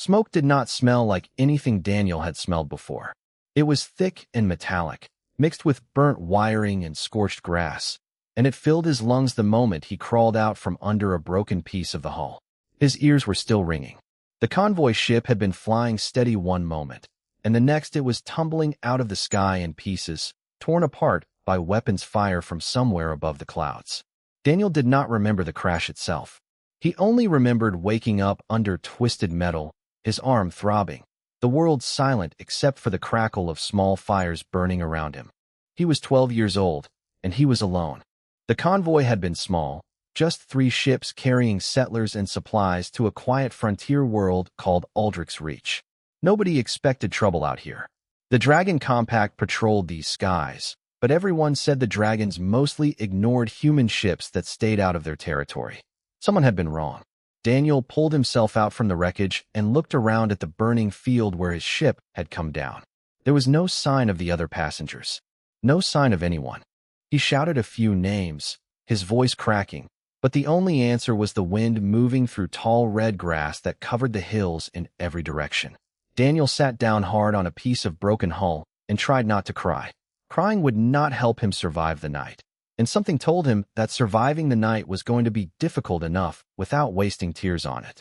Smoke did not smell like anything Daniel had smelled before. It was thick and metallic, mixed with burnt wiring and scorched grass, and it filled his lungs the moment he crawled out from under a broken piece of the hull. His ears were still ringing. The convoy ship had been flying steady one moment, and the next it was tumbling out of the sky in pieces, torn apart by weapons fire from somewhere above the clouds. Daniel did not remember the crash itself. He only remembered waking up under twisted metal, his arm throbbing, the world silent except for the crackle of small fires burning around him. He was 12 years old, and he was alone. The convoy had been small, just 3 ships carrying settlers and supplies to a quiet frontier world called Aldrich's Reach. Nobody expected trouble out here. The Dragon Compact patrolled these skies, but everyone said the Dragons mostly ignored human ships that stayed out of their territory. Someone had been wrong. Daniel pulled himself out from the wreckage and looked around at the burning field where his ship had come down. There was no sign of the other passengers. No sign of anyone. He shouted a few names, his voice cracking, but the only answer was the wind moving through tall red grass that covered the hills in every direction. Daniel sat down hard on a piece of broken hull and tried not to cry. Crying would not help him survive the night, and something told him that surviving the night was going to be difficult enough without wasting tears on it.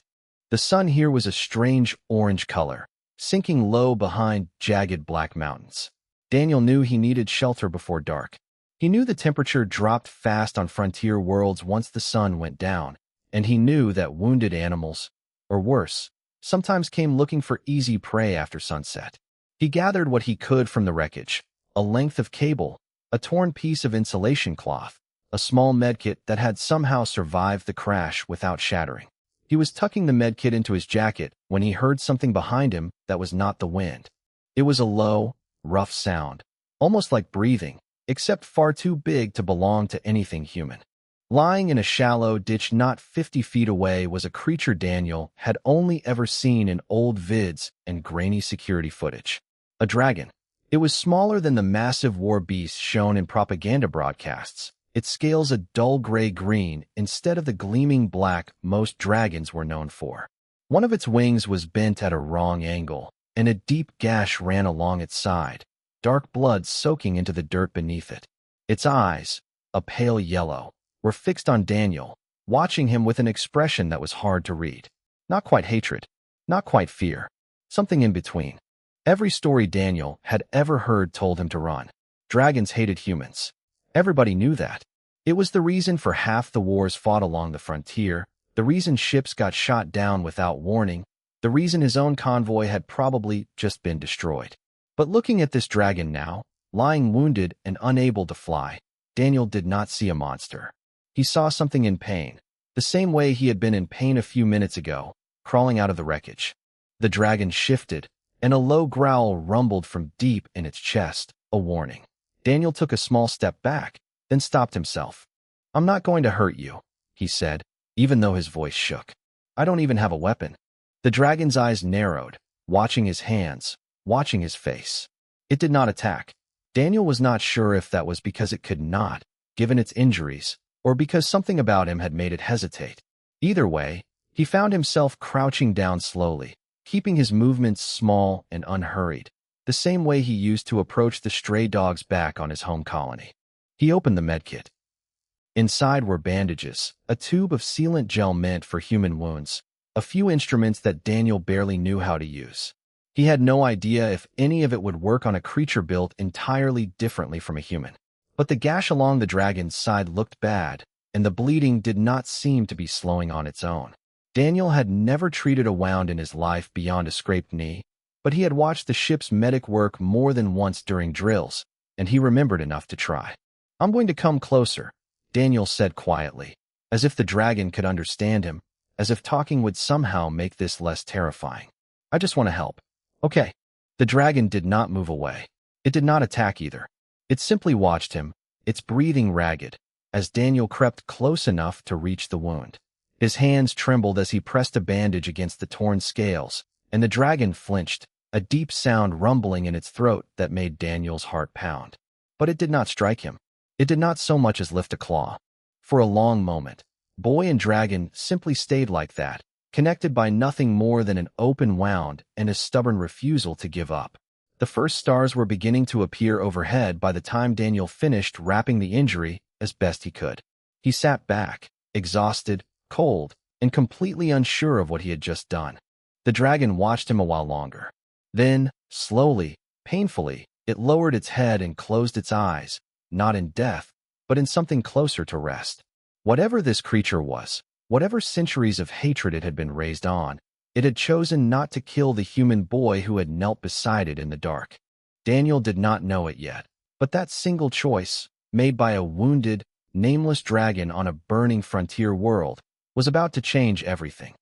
The sun here was a strange orange color, sinking low behind jagged black mountains. Daniel knew he needed shelter before dark. He knew the temperature dropped fast on frontier worlds once the sun went down, and he knew that wounded animals, or worse, sometimes came looking for easy prey after sunset. He gathered what he could from the wreckage: a length of cable, a torn piece of insulation cloth, a small medkit that had somehow survived the crash without shattering. He was tucking the medkit into his jacket when he heard something behind him that was not the wind. It was a low, rough sound, almost like breathing, except far too big to belong to anything human. Lying in a shallow ditch not 50 feet away was a creature Daniel had only ever seen in old vids and grainy security footage. A dragon. It was smaller than the massive war beasts shown in propaganda broadcasts, its scales a dull gray-green instead of the gleaming black most dragons were known for. One of its wings was bent at a wrong angle, and a deep gash ran along its side, dark blood soaking into the dirt beneath it. Its eyes, a pale yellow, were fixed on Daniel, watching him with an expression that was hard to read. Not quite hatred, not quite fear, something in between. Every story Daniel had ever heard told him to run. Dragons hated humans. Everybody knew that. It was the reason for half the wars fought along the frontier, the reason ships got shot down without warning, the reason his own convoy had probably just been destroyed. But looking at this dragon now, lying wounded and unable to fly, Daniel did not see a monster. He saw something in pain, the same way he had been in pain a few minutes ago, crawling out of the wreckage. The dragon shifted, and a low growl rumbled from deep in its chest, a warning. Daniel took a small step back, then stopped himself. "I'm not going to hurt you," he said, even though his voice shook. "I don't even have a weapon." The dragon's eyes narrowed, watching his hands, watching his face. It did not attack. Daniel was not sure if that was because it could not, given its injuries, or because something about him had made it hesitate. Either way, he found himself crouching down slowly, keeping his movements small and unhurried, the same way he used to approach the stray dogs back on his home colony. He opened the medkit. Inside were bandages, a tube of sealant gel meant for human wounds, a few instruments that Daniel barely knew how to use. He had no idea if any of it would work on a creature built entirely differently from a human. But the gash along the dragon's side looked bad, and the bleeding did not seem to be slowing on its own. Daniel had never treated a wound in his life beyond a scraped knee, but he had watched the ship's medic work more than once during drills, and he remembered enough to try. "I'm going to come closer," Daniel said quietly, as if the dragon could understand him, as if talking would somehow make this less terrifying. "I just want to help." "Okay." The dragon did not move away. It did not attack either. It simply watched him, its breathing ragged, as Daniel crept close enough to reach the wound. His hands trembled as he pressed a bandage against the torn scales, and the dragon flinched, a deep sound rumbling in its throat that made Daniel's heart pound. But it did not strike him. It did not so much as lift a claw. For a long moment, boy and dragon simply stayed like that, connected by nothing more than an open wound and a stubborn refusal to give up. The first stars were beginning to appear overhead by the time Daniel finished wrapping the injury as best he could. He sat back, exhausted, cold, and completely unsure of what he had just done. The dragon watched him a while longer. Then, slowly, painfully, it lowered its head and closed its eyes, not in death, but in something closer to rest. Whatever this creature was, whatever centuries of hatred it had been raised on, it had chosen not to kill the human boy who had knelt beside it in the dark. Daniel did not know it yet, but that single choice, made by a wounded, nameless dragon on a burning frontier world, was about to change everything.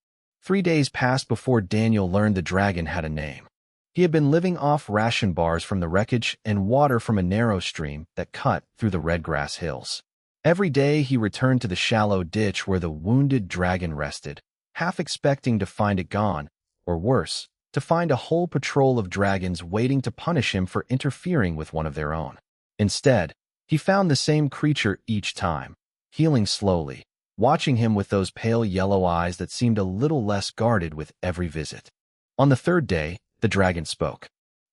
3 days passed before Daniel learned the dragon had a name. He had been living off ration bars from the wreckage and water from a narrow stream that cut through the redgrass hills. Every day he returned to the shallow ditch where the wounded dragon rested, half expecting to find it gone, or worse, to find a whole patrol of dragons waiting to punish him for interfering with one of their own. Instead, he found the same creature each time, healing slowly, watching him with those pale yellow eyes that seemed a little less guarded with every visit. On the 3rd day, the dragon spoke.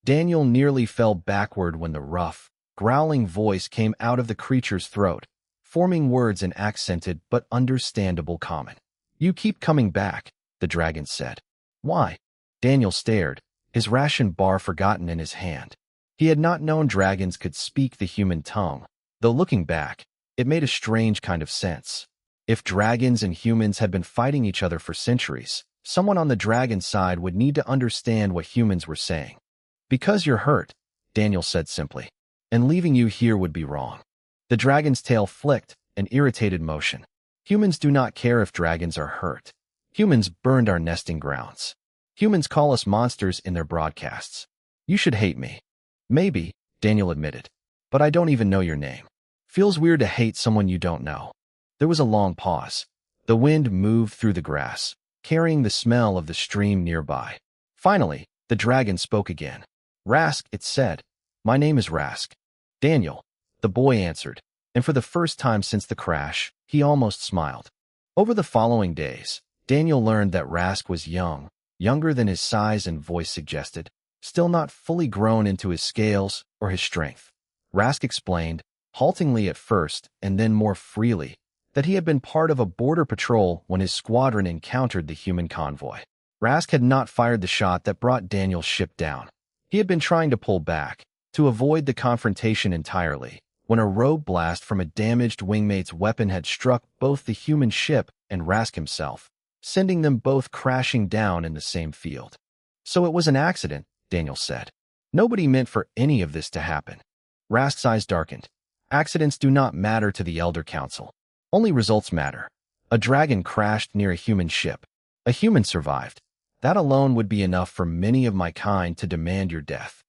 Daniel nearly fell backward when the rough, growling voice came out of the creature's throat, forming words in accented but understandable common. "You keep coming back," the dragon said. "Why?" Daniel stared, his ration bar forgotten in his hand. He had not known dragons could speak the human tongue, though looking back, it made a strange kind of sense. If dragons and humans had been fighting each other for centuries, someone on the dragon side would need to understand what humans were saying. "Because you're hurt," Daniel said simply, "and leaving you here would be wrong." The dragon's tail flicked, an irritated motion. "Humans do not care if dragons are hurt. Humans burned our nesting grounds. Humans call us monsters in their broadcasts. You should hate me." "Maybe," Daniel admitted, "but I don't even know your name. Feels weird to hate someone you don't know." There was a long pause. The wind moved through the grass, carrying the smell of the stream nearby. Finally, the dragon spoke again. "Rask," it said. "My name is Rask." "Daniel," the boy answered, and for the first time since the crash, he almost smiled. Over the following days, Daniel learned that Rask was young, younger than his size and voice suggested, still not fully grown into his scales or his strength. Rask explained, haltingly at first and then more freely, that he had been part of a border patrol when his squadron encountered the human convoy. Rask had not fired the shot that brought Daniel's ship down. He had been trying to pull back, to avoid the confrontation entirely, when a rogue blast from a damaged wingmate's weapon had struck both the human ship and Rask himself, sending them both crashing down in the same field. "So it was an accident," Daniel said. "Nobody meant for any of this to happen." Rask's eyes darkened. "Accidents do not matter to the Elder Council. Only results matter. A dragon crashed near a human ship. A human survived. That alone would be enough for many of my kind to demand your death.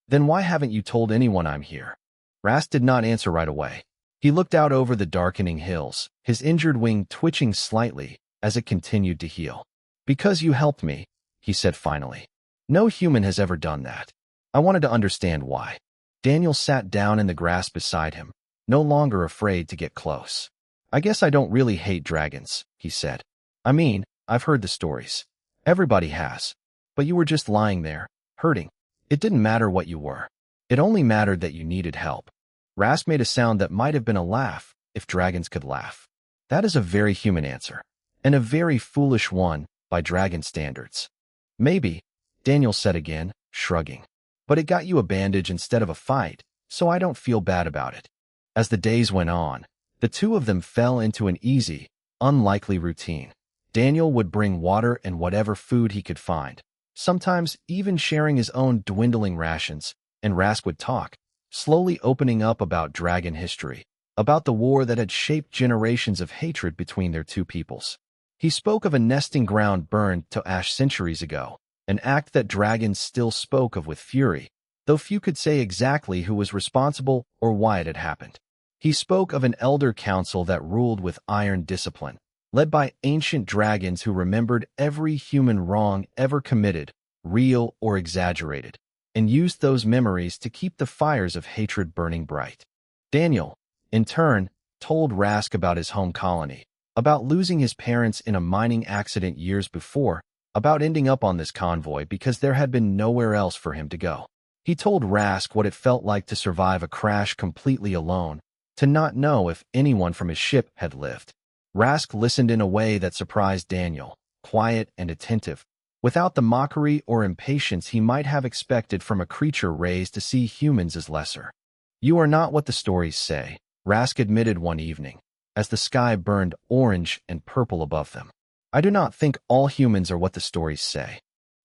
Then why haven't you told anyone I'm here?" Rask did not answer right away. He looked out over the darkening hills, his injured wing twitching slightly as it continued to heal. "Because you helped me," he said finally. "No human has ever done that. I wanted to understand why." Daniel sat down in the grass beside him, no longer afraid to get close. "I guess I don't really hate dragons," he said. "I mean, I've heard the stories. Everybody has. But you were just lying there, hurting. It didn't matter what you were. It only mattered that you needed help." Rask made a sound that might have been a laugh, if dragons could laugh. "That is a very human answer, and a very foolish one by dragon standards." "Maybe," Daniel said again, shrugging. "But it got you a bandage instead of a fight, so I don't feel bad about it." As the days went on, the two of them fell into an easy, unlikely routine. Daniel would bring water and whatever food he could find, sometimes even sharing his own dwindling rations, and Rask would talk, slowly opening up about dragon history, about the war that had shaped generations of hatred between their two peoples. He spoke of a nesting ground burned to ash centuries ago, an act that dragons still spoke of with fury, though few could say exactly who was responsible or why it had happened. He spoke of an elder council that ruled with iron discipline, led by ancient dragons who remembered every human wrong ever committed, real or exaggerated, and used those memories to keep the fires of hatred burning bright. Daniel, in turn, told Rask about his home colony, about losing his parents in a mining accident years before, about ending up on this convoy because there had been nowhere else for him to go. He told Rask what it felt like to survive a crash completely alone, to not know if anyone from his ship had lived. Rask listened in a way that surprised Daniel, quiet and attentive, without the mockery or impatience he might have expected from a creature raised to see humans as lesser. "You are not what the stories say," Rask admitted one evening, as the sky burned orange and purple above them. "I do not think all humans are what the stories say."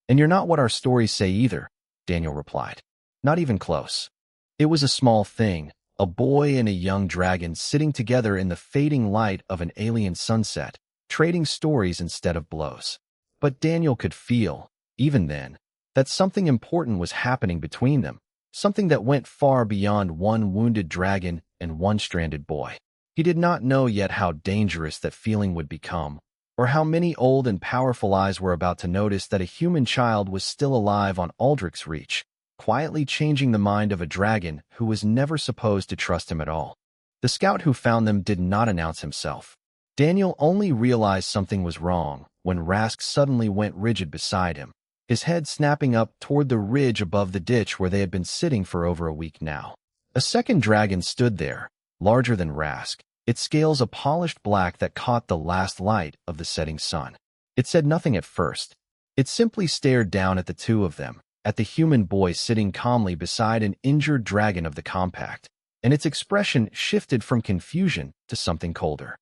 "And you're not what our stories say either," Daniel replied. "Not even close." It was a small thing, a boy and a young dragon sitting together in the fading light of an alien sunset, trading stories instead of blows. But Daniel could feel, even then, that something important was happening between them, something that went far beyond one wounded dragon and one stranded boy. He did not know yet how dangerous that feeling would become, or how many old and powerful eyes were about to notice that a human child was still alive on Aldrich's reach, quietly changing the mind of a dragon who was never supposed to trust him at all. The scout who found them did not announce himself. Daniel only realized something was wrong when Rask suddenly went rigid beside him, his head snapping up toward the ridge above the ditch where they had been sitting for over a week now. A second dragon stood there, larger than Rask, its scales a polished black that caught the last light of the setting sun. It said nothing at first. It simply stared down at the two of them, at the human boy sitting calmly beside an injured dragon of the compact, and its expression shifted from confusion to something colder.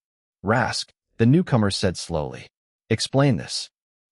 "Rask," the newcomer said slowly. "Explain this."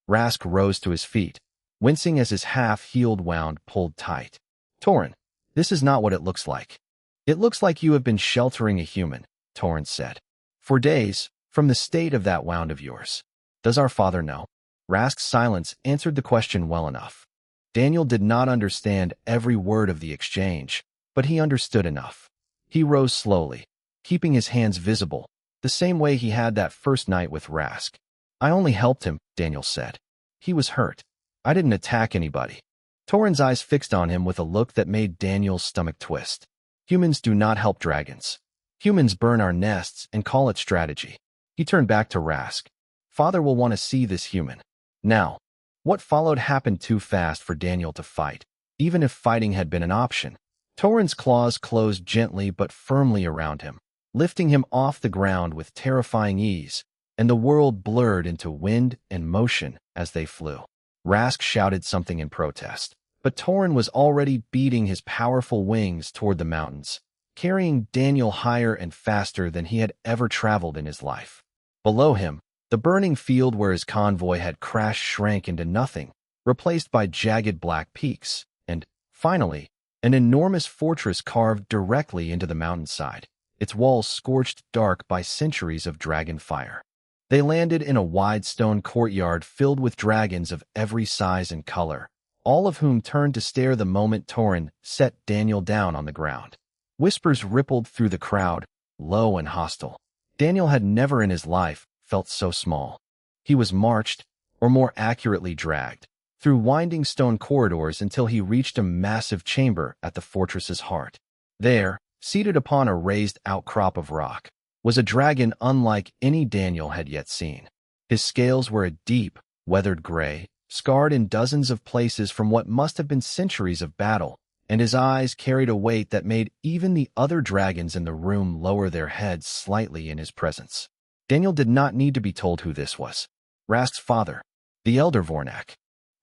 Rask rose to his feet, wincing as his half-healed wound pulled tight. "Torin, this is not what it looks like." "It looks like you have been sheltering a human," Torin said. "For days, from the state of that wound of yours. Does our father know?" Rask's silence answered the question well enough. Daniel did not understand every word of the exchange, but he understood enough. He rose slowly, keeping his hands visible, the same way he had that first night with Rask. "I only helped him," Daniel said. "He was hurt. I didn't attack anybody." Torin's eyes fixed on him with a look that made Daniel's stomach twist. "Humans do not help dragons. Humans burn our nests and call it strategy." He turned back to Rask. "Father will want to see this human." Now, what followed happened too fast for Daniel to fight, even if fighting had been an option. Torin's claws closed gently but firmly around him, lifting him off the ground with terrifying ease, and the world blurred into wind and motion as they flew. Rask shouted something in protest, but Torin was already beating his powerful wings toward the mountains, carrying Daniel higher and faster than he had ever traveled in his life. Below him, the burning field where his convoy had crashed shrank into nothing, replaced by jagged black peaks, and, finally, an enormous fortress carved directly into the mountainside, its walls scorched dark by centuries of dragon fire. They landed in a wide stone courtyard filled with dragons of every size and color, all of whom turned to stare the moment Torin set Daniel down on the ground. Whispers rippled through the crowd, low and hostile. Daniel had never in his life felt so small. He was marched, or more accurately dragged, through winding stone corridors until he reached a massive chamber at the fortress's heart. There, seated upon a raised outcrop of rock, was a dragon unlike any Daniel had yet seen. His scales were a deep, weathered gray, scarred in dozens of places from what must have been centuries of battle, and his eyes carried a weight that made even the other dragons in the room lower their heads slightly in his presence. Daniel did not need to be told who this was. Rask's father, the elder Vornak.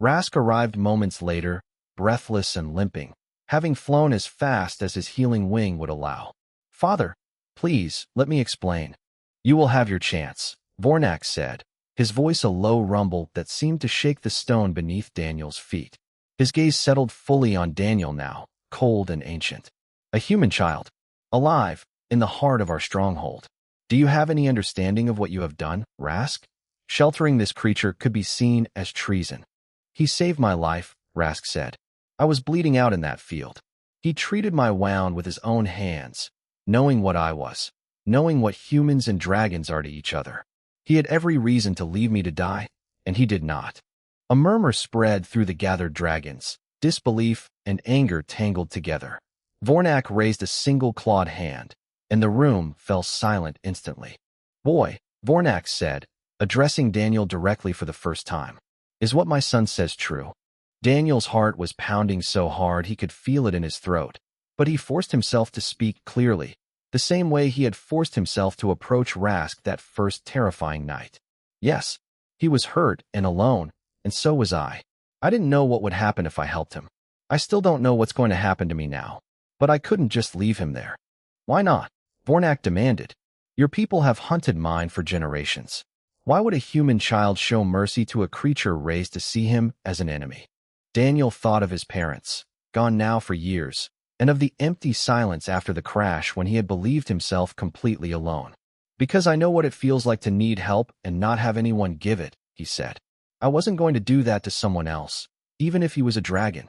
Rask arrived moments later, breathless and limping, having flown as fast as his healing wing would allow. "Father, please, let me explain." "You will have your chance," Vornak said, his voice a low rumble that seemed to shake the stone beneath Daniel's feet. His gaze settled fully on Daniel now, cold and ancient. "A human child, alive, in the heart of our stronghold. Do you have any understanding of what you have done, Rask? Sheltering this creature could be seen as treason." "He saved my life," Rask said. "I was bleeding out in that field. He treated my wound with his own hands, knowing what I was, knowing what humans and dragons are to each other. He had every reason to leave me to die, and he did not." A murmur spread through the gathered dragons, disbelief and anger tangled together. Vornak raised a single clawed hand, and the room fell silent instantly. "Boy," Vornak said, addressing Daniel directly for the first time. Is what my son says true? Daniel's heart was pounding so hard he could feel it in his throat, but he forced himself to speak clearly, the same way he had forced himself to approach Rask that first terrifying night. Yes, he was hurt and alone, and so was I. I didn't know what would happen if I helped him. I still don't know what's going to happen to me now, but I couldn't just leave him there. Why not? Vornak demanded. Your people have hunted mine for generations. Why would a human child show mercy to a creature raised to see him as an enemy? Daniel thought of his parents, gone now for years, and of the empty silence after the crash when he had believed himself completely alone. Because I know what it feels like to need help and not have anyone give it, he said. I wasn't going to do that to someone else, even if he was a dragon.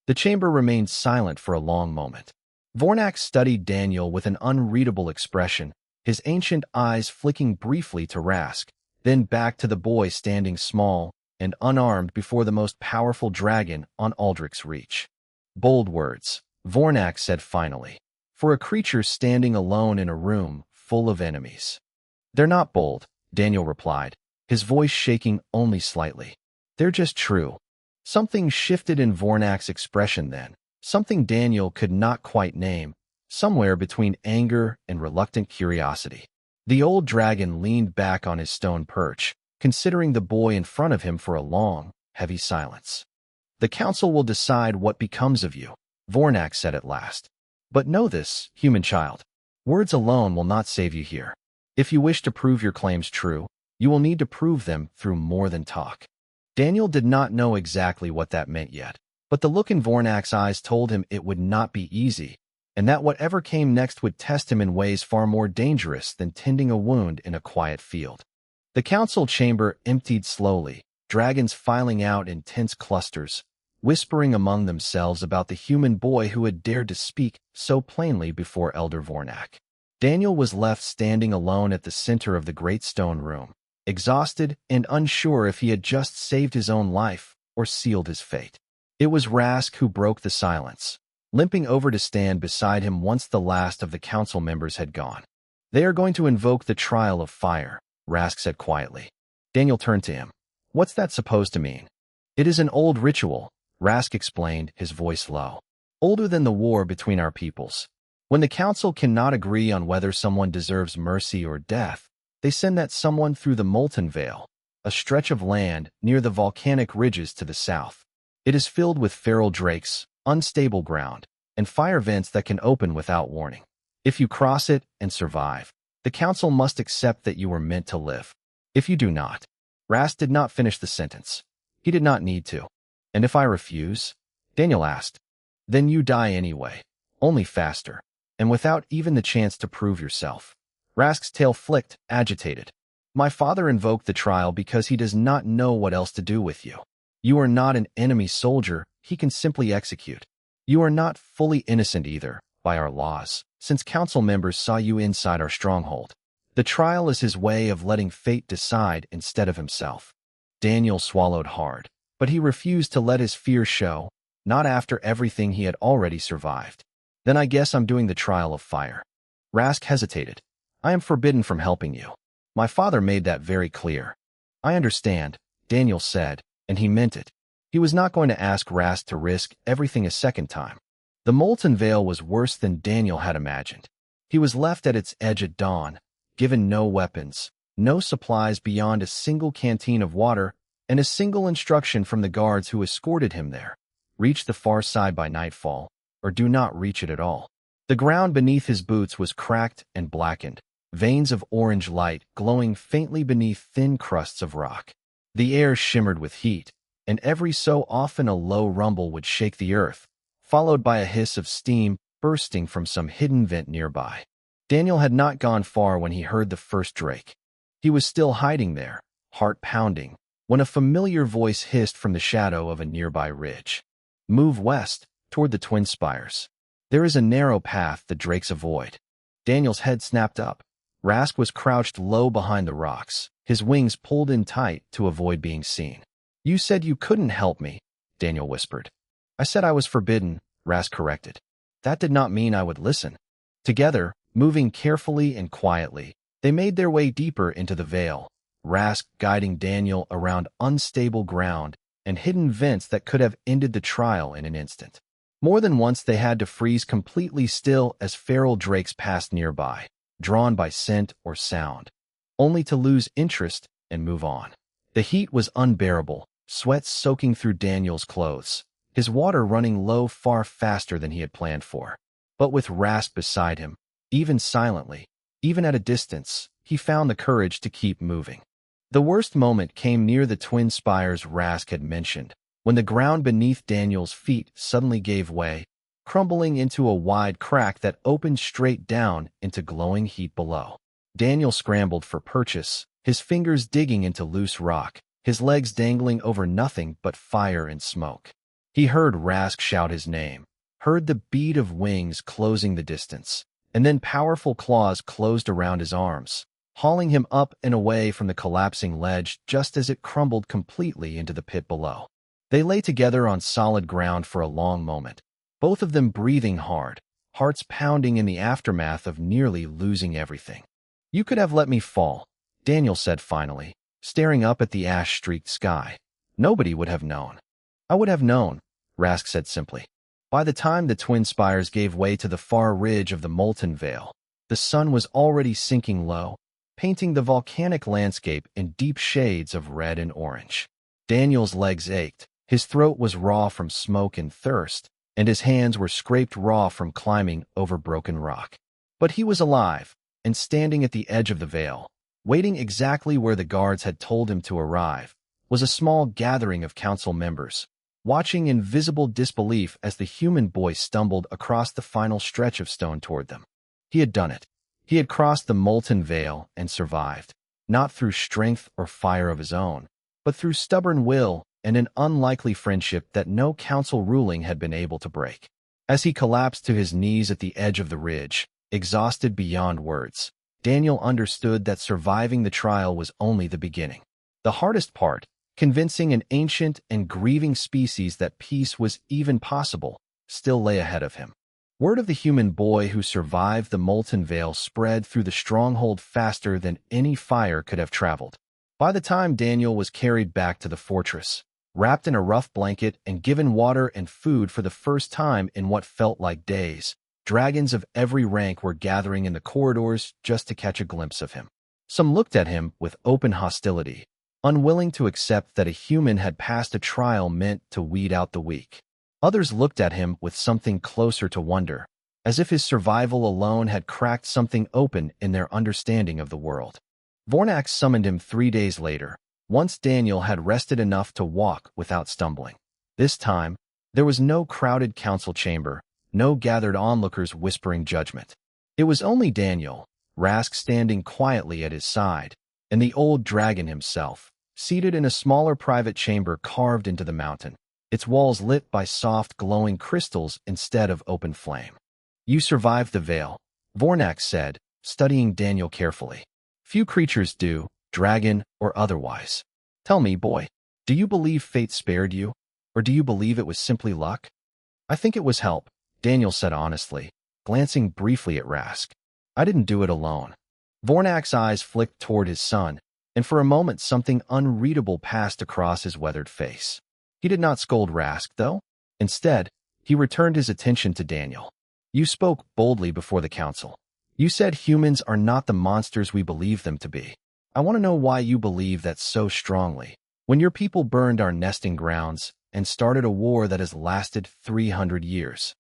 The chamber remained silent for a long moment. Vornak studied Daniel with an unreadable expression, his ancient eyes flicking briefly to Rask, then back to the boy standing small and unarmed before the most powerful dragon on Aldrich's reach. Bold words, Vornak said finally, for a creature standing alone in a room full of enemies. They're not bold, Daniel replied, his voice shaking only slightly. They're just true. Something shifted in Vornak's expression then, something Daniel could not quite name, somewhere between anger and reluctant curiosity. The old dragon leaned back on his stone perch, considering the boy in front of him for a long, heavy silence. The council will decide what becomes of you, Vornak said at last. But know this, human child. Words alone will not save you here. If you wish to prove your claims true, you will need to prove them through more than talk. Daniel did not know exactly what that meant yet, but the look in Vornak's eyes told him it would not be easy, and that whatever came next would test him in ways far more dangerous than tending a wound in a quiet field. The council chamber emptied slowly, dragons filing out in tense clusters, whispering among themselves about the human boy who had dared to speak so plainly before Elder Vornak. Daniel was left standing alone at the center of the great stone room, exhausted and unsure if he had just saved his own life or sealed his fate. It was Rask who broke the silence, limping over to stand beside him once the last of the council members had gone. They are going to invoke the trial of fire, Rask said quietly. Daniel turned to him. What's that supposed to mean? It is an old ritual, Rask explained, his voice low. Older than the war between our peoples. When the council cannot agree on whether someone deserves mercy or death, they send that someone through the Molten Vale, a stretch of land near the volcanic ridges to the south. It is filled with feral drakes, unstable ground, and fire vents that can open without warning. If you cross it and survive, the council must accept that you were meant to live. If you do not, Rask did not finish the sentence. He did not need to. And if I refuse? Daniel asked. Then you die anyway, only faster, and without even the chance to prove yourself. Rask's tail flicked, agitated. My father invoked the trial because he does not know what else to do with you. You are not an enemy soldier he can simply execute. You are not fully innocent either, by our laws, since council members saw you inside our stronghold. The trial is his way of letting fate decide instead of himself. Daniel swallowed hard, but he refused to let his fear show, not after everything he had already survived. Then I guess I'm doing the trial of fire. Rask hesitated. I am forbidden from helping you. My father made that very clear. I understand, Daniel said, and he meant it. He was not going to ask Rask to risk everything a second time. The Molten Vale was worse than Daniel had imagined. He was left at its edge at dawn, given no weapons, no supplies beyond a single canteen of water, and a single instruction from the guards who escorted him there. Reach the far side by nightfall, or do not reach it at all. The ground beneath his boots was cracked and blackened, veins of orange light glowing faintly beneath thin crusts of rock. The air shimmered with heat, and every so often a low rumble would shake the earth, followed by a hiss of steam bursting from some hidden vent nearby. Daniel had not gone far when he heard the first drake. He was still hiding there, heart pounding, when a familiar voice hissed from the shadow of a nearby ridge. Move west, toward the twin spires. There is a narrow path the drakes avoid. Daniel's head snapped up. Rask was crouched low behind the rocks, his wings pulled in tight to avoid being seen. You said you couldn't help me, Daniel whispered. I said I was forbidden, Rask corrected. That did not mean I would listen. Together, moving carefully and quietly, They made their way deeper into the veil, Rask guiding Daniel around unstable ground and hidden vents that could have ended the trial in an instant. More than once they had to freeze completely still as feral drakes passed nearby, drawn by scent or sound, only to lose interest and move on. The heat was unbearable, sweat soaking through Daniel's clothes, his water running low far faster than he had planned for. But with Rask beside him, even silently, even at a distance, he found the courage to keep moving. The worst moment came near the twin spires Rask had mentioned, when the ground beneath Daniel's feet suddenly gave way, crumbling into a wide crack that opened straight down into glowing heat below. Daniel scrambled for purchase, his fingers digging into loose rock, his legs dangling over nothing but fire and smoke. He heard Rask shout his name, heard the beat of wings closing the distance, and then powerful claws closed around his arms, hauling him up and away from the collapsing ledge just as it crumbled completely into the pit below. They lay together on solid ground for a long moment, both of them breathing hard, hearts pounding in the aftermath of nearly losing everything. "You could have let me fall," Daniel said finally, staring up at the ash-streaked sky. "Nobody would have known." "I would have known," Rask said simply. By the time the twin spires gave way to the far ridge of the molten veil, the sun was already sinking low, painting the volcanic landscape in deep shades of red and orange. Daniel's legs ached, his throat was raw from smoke and thirst, and his hands were scraped raw from climbing over broken rock. But he was alive, and standing at the edge of the veil, waiting exactly where the guards had told him to arrive, was a small gathering of council members, watching in visible disbelief as the human boy stumbled across the final stretch of stone toward them. He had done it. He had crossed the molten veil and survived, not through strength or fire of his own, but through stubborn will and an unlikely friendship that no council ruling had been able to break. As he collapsed to his knees at the edge of the ridge, exhausted beyond words, Daniel understood that surviving the trial was only the beginning. The hardest part, convincing an ancient and grieving species that peace was even possible, still lay ahead of him. Word of the human boy who survived the molten veil spread through the stronghold faster than any fire could have traveled. By the time Daniel was carried back to the fortress, wrapped in a rough blanket and given water and food for the first time in what felt like days, dragons of every rank were gathering in the corridors just to catch a glimpse of him. Some looked at him with open hostility, unwilling to accept that a human had passed a trial meant to weed out the weak. Others looked at him with something closer to wonder, as if his survival alone had cracked something open in their understanding of the world. Vornax summoned him 3 days later, once Daniel had rested enough to walk without stumbling. This time, there was no crowded council chamber, no gathered onlookers whispering judgment. It was only Daniel, Rask standing quietly at his side, and the old dragon himself, seated in a smaller private chamber carved into the mountain, its walls lit by soft glowing crystals instead of open flame. "You survived the veil," Vornax said, studying Daniel carefully. "Few creatures do, dragon or otherwise. Tell me, boy, do you believe fate spared you, or do you believe it was simply luck?" "I think it was help," Daniel said honestly, glancing briefly at Rask. "I didn't do it alone." Vornax's eyes flicked toward his son, and for a moment something unreadable passed across his weathered face. He did not scold Rask, though. Instead, he returned his attention to Daniel. "You spoke boldly before the council. You said humans are not the monsters we believe them to be. I want to know why you believe that so strongly, when your people burned our nesting grounds and started a war that has lasted 300 years.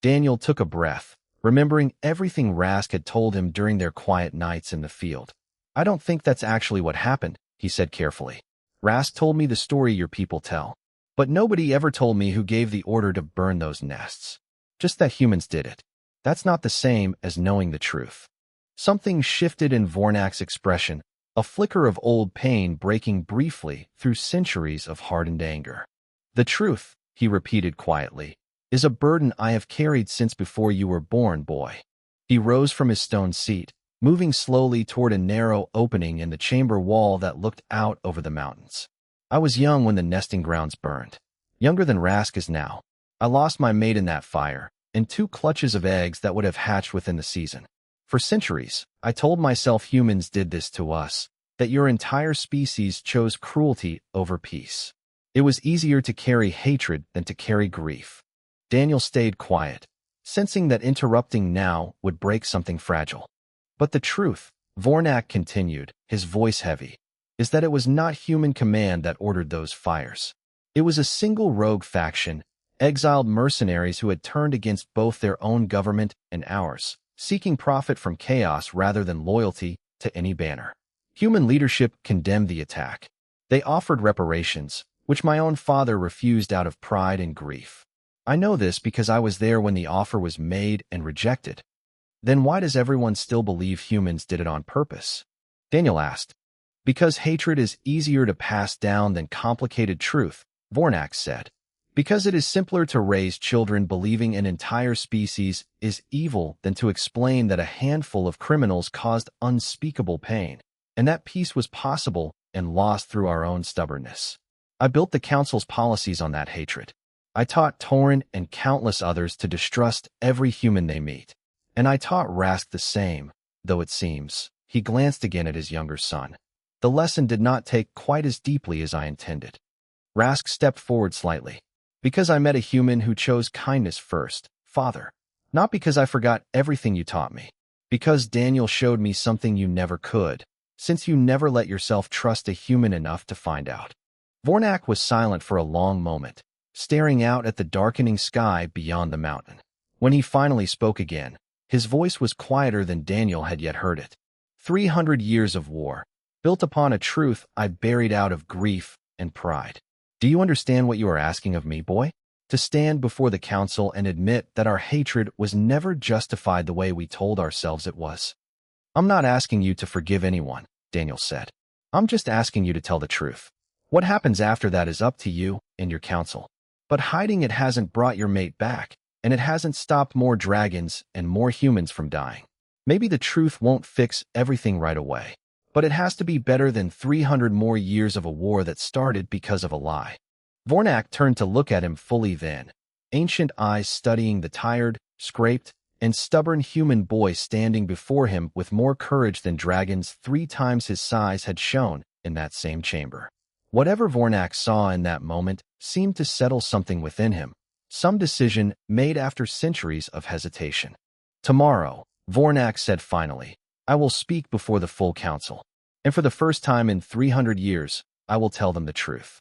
Daniel took a breath, remembering everything Rask had told him during their quiet nights in the field. "I don't think that's actually what happened," he said carefully. "Rask told me the story your people tell, but nobody ever told me who gave the order to burn those nests. Just that humans did it. That's not the same as knowing the truth." Something shifted in Vornax's expression, a flicker of old pain breaking briefly through centuries of hardened anger. "The truth," he repeated quietly, "is a burden I have carried since before you were born, boy." He rose from his stone seat, moving slowly toward a narrow opening in the chamber wall that looked out over the mountains. "I was young when the nesting grounds burned. Younger than Rask is now. I lost my mate in that fire, and 2 clutches of eggs that would have hatched within the season. For centuries, I told myself humans did this to us, that your entire species chose cruelty over peace. It was easier to carry hatred than to carry grief. Daniel stayed quiet, sensing that interrupting now would break something fragile. But the truth, Vornak continued, his voice heavy, is that it was not human command that ordered those fires. It was a single rogue faction, exiled mercenaries who had turned against both their own government and ours, seeking profit from chaos rather than loyalty to any banner. Human leadership condemned the attack. They offered reparations, which my own father refused out of pride and grief. I know this because I was there when the offer was made and rejected. Then why does everyone still believe humans did it on purpose? Daniel asked. Because hatred is easier to pass down than complicated truth, Vornak said. Because it is simpler to raise children believing an entire species is evil than to explain that a handful of criminals caused unspeakable pain, and that peace was possible and lost through our own stubbornness. I built the Council's policies on that hatred. I taught Torin and countless others to distrust every human they meet. And I taught Rask the same, though it seems. He glanced again at his younger son. The lesson did not take quite as deeply as I intended. Rask stepped forward slightly. Because I met a human who chose kindness first, Father. Not because I forgot everything you taught me. Because Daniel showed me something you never could, since you never let yourself trust a human enough to find out. Vornak was silent for a long moment, staring out at the darkening sky beyond the mountain. When he finally spoke again, his voice was quieter than Daniel had yet heard it. 300 years of war, built upon a truth I buried out of grief and pride. Do you understand what you are asking of me, boy? To stand before the council and admit that our hatred was never justified the way we told ourselves it was. I'm not asking you to forgive anyone, Daniel said. I'm just asking you to tell the truth. What happens after that is up to you and your council. But hiding it hasn't brought your mate back, and it hasn't stopped more dragons and more humans from dying. Maybe the truth won't fix everything right away, but it has to be better than 300 more years of a war that started because of a lie. Vornak turned to look at him fully then, ancient eyes studying the tired, scraped, and stubborn human boy standing before him with more courage than dragons 3 times his size had shown in that same chamber. Whatever Vornak saw in that moment seemed to settle something within him, some decision made after centuries of hesitation. Tomorrow, Vornak said finally, I will speak before the full council, and for the first time in 300 years, I will tell them the truth.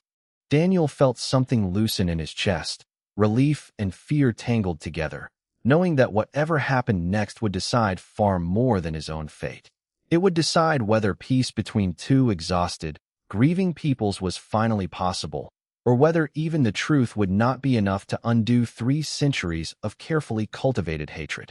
Daniel felt something loosen in his chest, relief and fear tangled together, knowing that whatever happened next would decide far more than his own fate. It would decide whether peace between two exhausted, grieving peoples was finally possible, or whether even the truth would not be enough to undo 3 centuries of carefully cultivated hatred.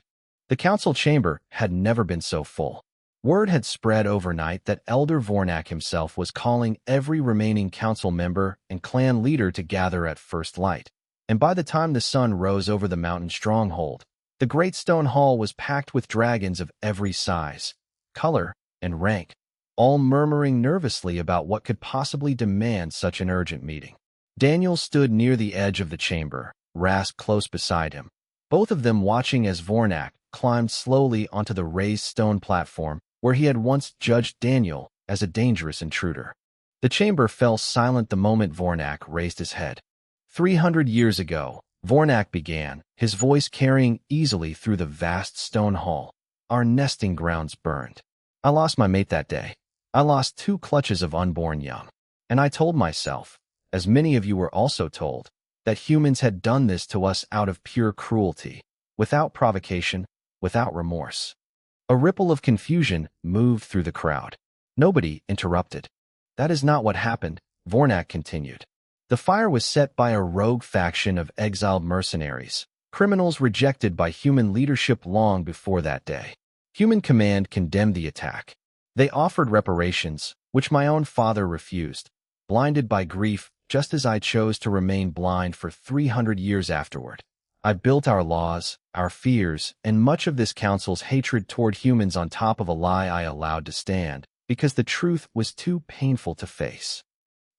The council chamber had never been so full. Word had spread overnight that Elder Vornak himself was calling every remaining council member and clan leader to gather at first light, and by the time the sun rose over the mountain stronghold, the great stone hall was packed with dragons of every size, color, and rank, all murmuring nervously about what could possibly demand such an urgent meeting. Daniel stood near the edge of the chamber, Rask close beside him, both of them watching as Vornak climbed slowly onto the raised stone platform where he had once judged Daniel as a dangerous intruder. The chamber fell silent the moment Vornak raised his head. 300 years ago, Vornak began, his voice carrying easily through the vast stone hall. Our nesting grounds burned. I lost my mate that day. I lost 2 clutches of unborn young. And I told myself, as many of you were also told, that humans had done this to us out of pure cruelty, without provocation, without remorse. A ripple of confusion moved through the crowd. Nobody interrupted. That is not what happened, Vornak continued. The fire was set by a rogue faction of exiled mercenaries, criminals rejected by human leadership long before that day. Human command condemned the attack. They offered reparations, which my own father refused, blinded by grief, just as I chose to remain blind for 300 years afterward. I built our laws, our fears, and much of this council's hatred toward humans on top of a lie I allowed to stand, because the truth was too painful to face.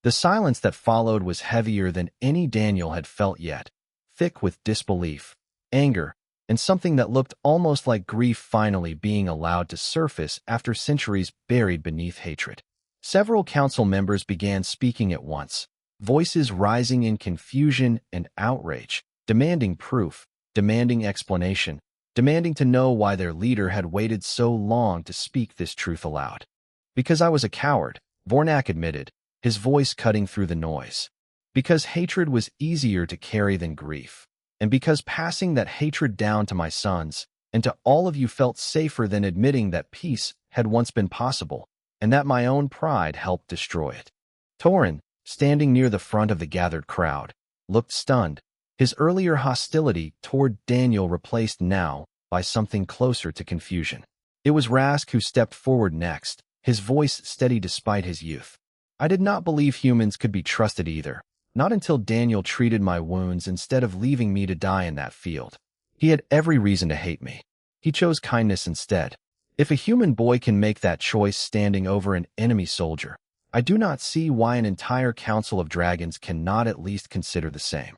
The silence that followed was heavier than any Daniel had felt yet, thick with disbelief, anger, and something that looked almost like grief finally being allowed to surface after centuries buried beneath hatred. Several council members began speaking at once, voices rising in confusion and outrage, demanding proof, demanding explanation, demanding to know why their leader had waited so long to speak this truth aloud. "Because I was a coward," Vornak admitted, his voice cutting through the noise. "Because hatred was easier to carry than grief. And because passing that hatred down to my sons and to all of you felt safer than admitting that peace had once been possible, and that my own pride helped destroy it." Torin, standing near the front of the gathered crowd, looked stunned, his earlier hostility toward Daniel replaced now by something closer to confusion. It was Rask who stepped forward next, his voice steady despite his youth. "I did not believe humans could be trusted either. Not until Daniel treated my wounds instead of leaving me to die in that field. He had every reason to hate me. He chose kindness instead. If a human boy can make that choice standing over an enemy soldier, I do not see why an entire council of dragons cannot at least consider the same."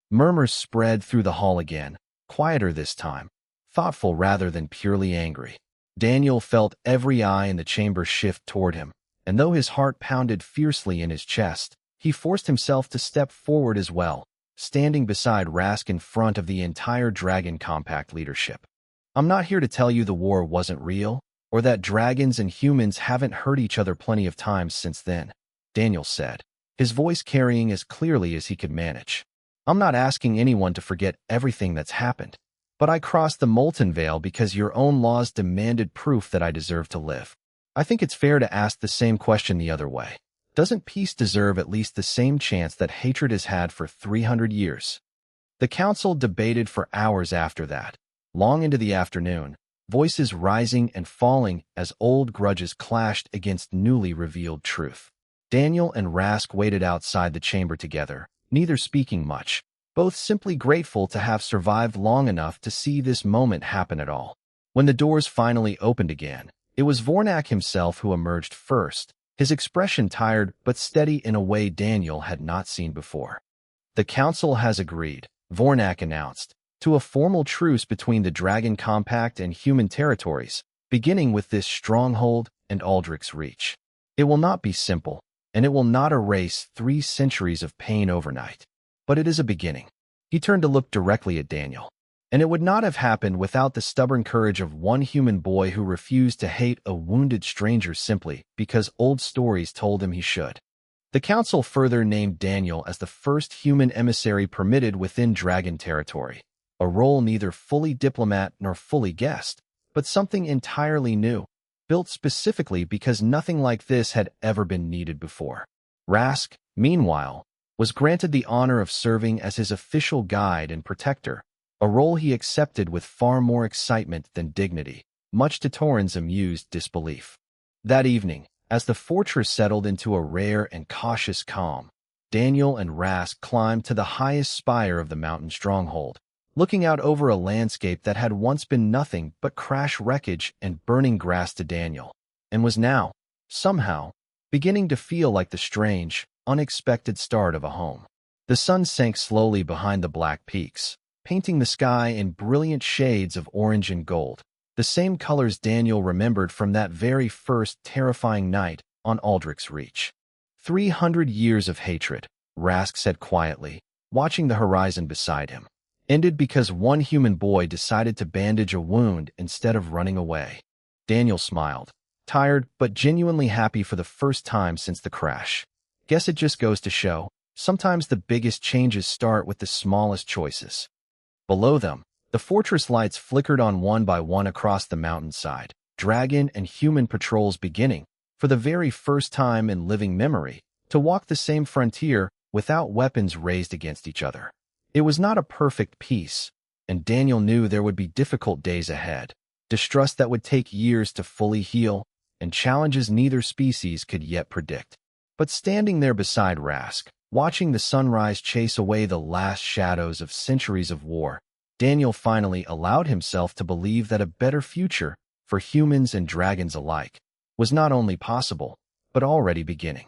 Murmurs spread through the hall again, quieter this time, thoughtful rather than purely angry. Daniel felt every eye in the chamber shift toward him, and though his heart pounded fiercely in his chest, he forced himself to step forward as well, standing beside Rask in front of the entire Dragon Compact leadership. "I'm not here to tell you the war wasn't real, or that dragons and humans haven't hurt each other plenty of times since then," Daniel said, his voice carrying as clearly as he could manage. "I'm not asking anyone to forget everything that's happened, but I crossed the Molten Veil because your own laws demanded proof that I deserve to live. I think it's fair to ask the same question the other way. Doesn't peace deserve at least the same chance that hatred has had for 300 years? The council debated for hours after that, long into the afternoon, voices rising and falling as old grudges clashed against newly revealed truth. Daniel and Rask waited outside the chamber together, neither speaking much, both simply grateful to have survived long enough to see this moment happen at all. When the doors finally opened again, it was Vornak himself who emerged first, his expression tired but steady in a way Daniel had not seen before. "The council has agreed," Vornak announced, "to a formal truce between the Dragon Compact and human territories, beginning with this stronghold and Aldrich's Reach. It will not be simple, and it will not erase 3 centuries of pain overnight. But it is a beginning." He turned to look directly at Daniel. "And it would not have happened without the stubborn courage of one human boy who refused to hate a wounded stranger simply because old stories told him he should." The council further named Daniel as the first human emissary permitted within Dragon territory, a role neither fully diplomat nor fully guest, but something entirely new, built specifically because nothing like this had ever been needed before. Rask, meanwhile, was granted the honor of serving as his official guide and protector, a role he accepted with far more excitement than dignity, much to Torin's amused disbelief. That evening, as the fortress settled into a rare and cautious calm, Daniel and Rask climbed to the highest spire of the mountain stronghold, looking out over a landscape that had once been nothing but crash wreckage and burning grass to Daniel, and was now, somehow, beginning to feel like the strange, unexpected start of a home. The sun sank slowly behind the black peaks, painting the sky in brilliant shades of orange and gold, the same colors Daniel remembered from that very first terrifying night on Aldrich's Reach. 300 years of hatred, Rask said quietly, watching the horizon beside him, ended because one human boy decided to bandage a wound instead of running away. Daniel smiled, tired but genuinely happy for the first time since the crash. "Guess it just goes to show, sometimes the biggest changes start with the smallest choices." Below them, the fortress lights flickered on one by one across the mountainside, dragon and human patrols beginning, for the very first time in living memory, to walk the same frontier without weapons raised against each other. It was not a perfect peace, and Daniel knew there would be difficult days ahead, distrust that would take years to fully heal, and challenges neither species could yet predict. But standing there beside Rask, watching the sunrise chase away the last shadows of centuries of war, Daniel finally allowed himself to believe that a better future, for humans and dragons alike, was not only possible, but already beginning.